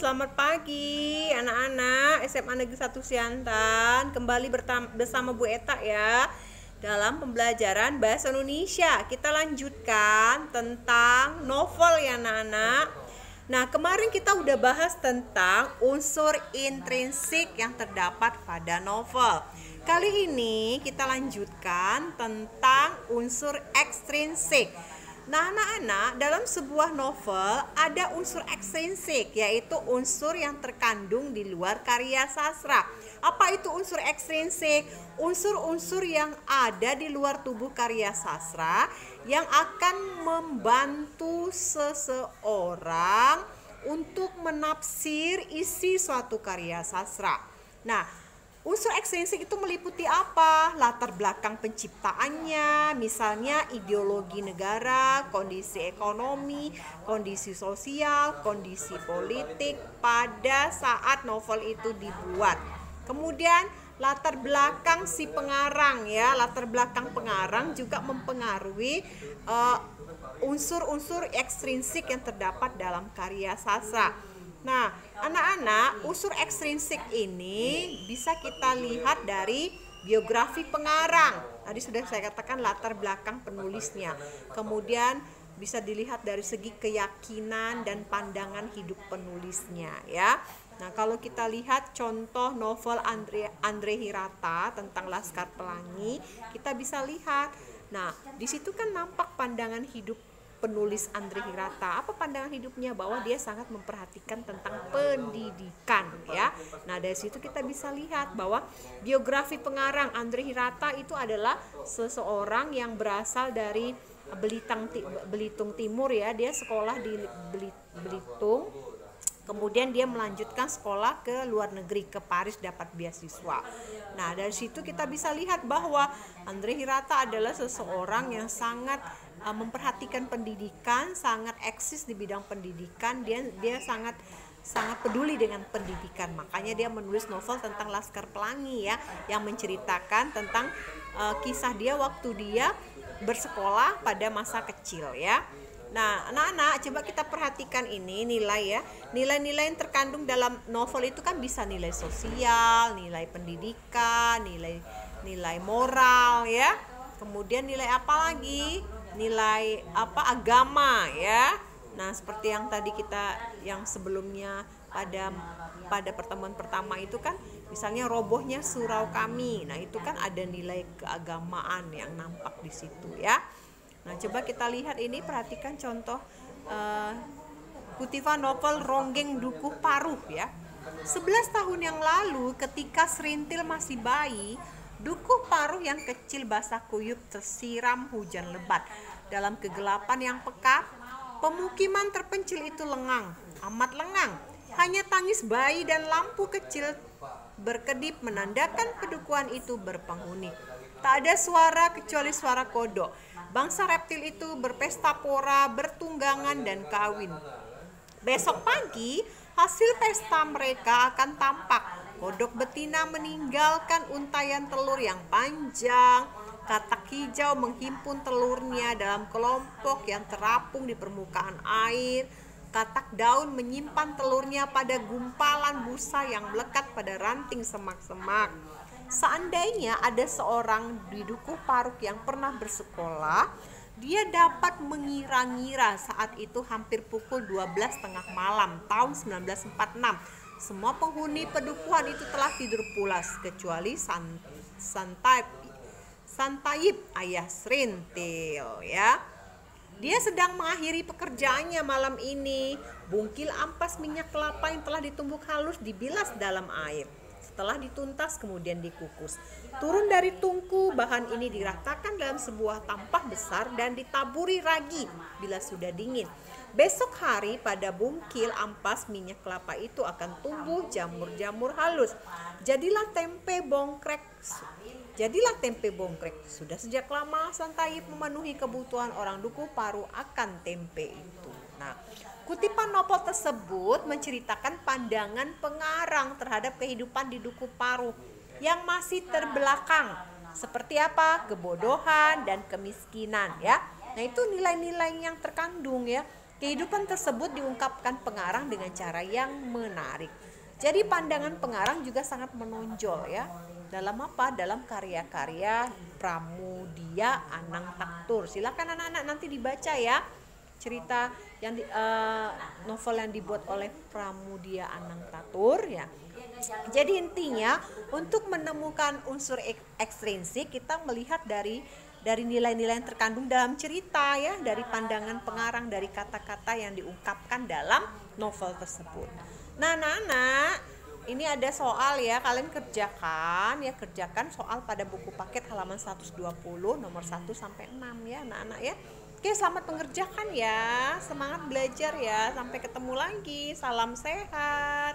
selamat pagi anak-anak SMA Negeri 1 Siantan. Kembali bersama Bu Eta ya dalam pembelajaran Bahasa Indonesia. Kita lanjutkan tentang novel ya anak-anak. Nah, kemarin kita udah bahas tentang unsur intrinsik yang terdapat pada novel. Kali ini kita lanjutkan tentang unsur ekstrinsik. Nah, anak-anak, dalam sebuah novel ada unsur ekstrinsik, yaitu unsur yang terkandung di luar karya sastra. Apa itu unsur ekstrinsik? Unsur-unsur yang ada di luar tubuh karya sastra yang akan membantu seseorang untuk menafsir isi suatu karya sastra. Nah, unsur ekstrinsik itu meliputi apa? Latar belakang penciptaannya, misalnya ideologi negara, kondisi ekonomi, kondisi sosial, kondisi politik pada saat novel itu dibuat. Kemudian latar belakang si pengarang ya, latar belakang pengarang juga mempengaruhi unsur-unsur ekstrinsik yang terdapat dalam karya sastra. Nah, anak-anak, unsur ekstrinsik ini bisa kita lihat dari biografi pengarang. Tadi sudah saya katakan latar belakang penulisnya. Kemudian bisa dilihat dari segi keyakinan dan pandangan hidup penulisnya ya. Nah, kalau kita lihat contoh novel Andre Hirata tentang Laskar Pelangi, kita bisa lihat. Nah, di situ kan nampak pandangan hidup penulis Andre Hirata. Apa pandangan hidupnya? Bahwa dia sangat memperhatikan tentang pendidikan ya. Nah, dari situ kita bisa lihat bahwa biografi pengarang Andre Hirata itu adalah seseorang yang berasal dari Belitung Timur ya. Dia sekolah di Belitung. Kemudian dia melanjutkan sekolah ke luar negeri, ke Paris, dapat beasiswa. Nah, dari situ kita bisa lihat bahwa Andre Hirata adalah seseorang yang sangat memperhatikan pendidikan, sangat eksis di bidang pendidikan. Dia sangat peduli dengan pendidikan. Makanya dia menulis novel tentang Laskar Pelangi ya, yang menceritakan tentang kisah dia waktu dia bersekolah pada masa kecil ya. Nah, anak-anak, coba kita perhatikan ini nilai ya. Nilai-nilai yang terkandung dalam novel itu kan bisa nilai sosial, nilai pendidikan, nilai moral ya. Kemudian nilai apa lagi? Nilai agama ya. Nah, seperti yang tadi yang sebelumnya pada pertemuan pertama itu kan misalnya robohnya surau kami. Nah, itu kan ada nilai keagamaan yang nampak di situ ya. Nah, coba kita lihat ini, perhatikan contoh kutipan novel Ronggeng Dukuh Paruh ya. 11 tahun yang lalu ketika Serintil masih bayi, Dukuh Paruh yang kecil basah kuyup tersiram hujan lebat. Dalam kegelapan yang pekat, pemukiman terpencil itu lengang, amat lengang. Hanya tangis bayi dan lampu kecil berkedip menandakan pedukuhan itu berpenghuni. Tak ada suara kecuali suara kodok. Bangsa reptil itu berpesta pora, bertunggangan dan kawin. Besok pagi hasil pesta mereka akan tampak. Kodok betina meninggalkan untayan telur yang panjang. Katak hijau menghimpun telurnya dalam kelompok yang terapung di permukaan air. Katak daun menyimpan telurnya pada gumpalan busa yang melekat pada ranting semak-semak. Seandainya ada seorang di Dukuh Paruh yang pernah bersekolah, dia dapat mengira-ngira saat itu hampir pukul 12.30 malam tahun 1946. Semua penghuni pedukuhan itu telah tidur pulas kecuali Santayip ayah Serintil ya. Dia sedang mengakhiri pekerjaannya malam ini. Bungkil ampas minyak kelapa yang telah ditumbuk halus dibilas dalam air. Setelah dituntas kemudian dikukus. Turun dari tungku, bahan ini diratakan dalam sebuah tampah besar dan ditaburi ragi bila sudah dingin. Besok hari pada bungkil ampas minyak kelapa itu akan tumbuh jamur-jamur halus. Jadilah tempe bongkrek. Sudah sejak lama Santayip memenuhi kebutuhan orang Dukuh Paruh akan tempe itu. Nah, kutipan novel tersebut menceritakan pandangan pengarang terhadap kehidupan di Dukuh Paruh yang masih terbelakang. Seperti apa? Kebodohan dan kemiskinan ya. Nah, itu nilai-nilai yang terkandung ya. Kehidupan tersebut diungkapkan pengarang dengan cara yang menarik. Jadi pandangan pengarang juga sangat menonjol ya. Dalam apa? Dalam karya-karya Pramudia Anang Taktur. Silakan anak-anak nanti dibaca ya. Cerita yang novel yang dibuat oleh Pramudia Anang Taktur ya. Jadi intinya untuk menemukan unsur ekstrinsik kita melihat dari nilai-nilai yang terkandung dalam cerita ya, dari pandangan pengarang, dari kata-kata yang diungkapkan dalam novel tersebut. Nah, anak-anak, ini ada soal ya, kalian kerjakan soal pada buku paket halaman 120 nomor 1 sampai 6 ya anak-anak ya. Oke, selamat mengerjakan ya. Semangat belajar ya. Sampai ketemu lagi. Salam sehat.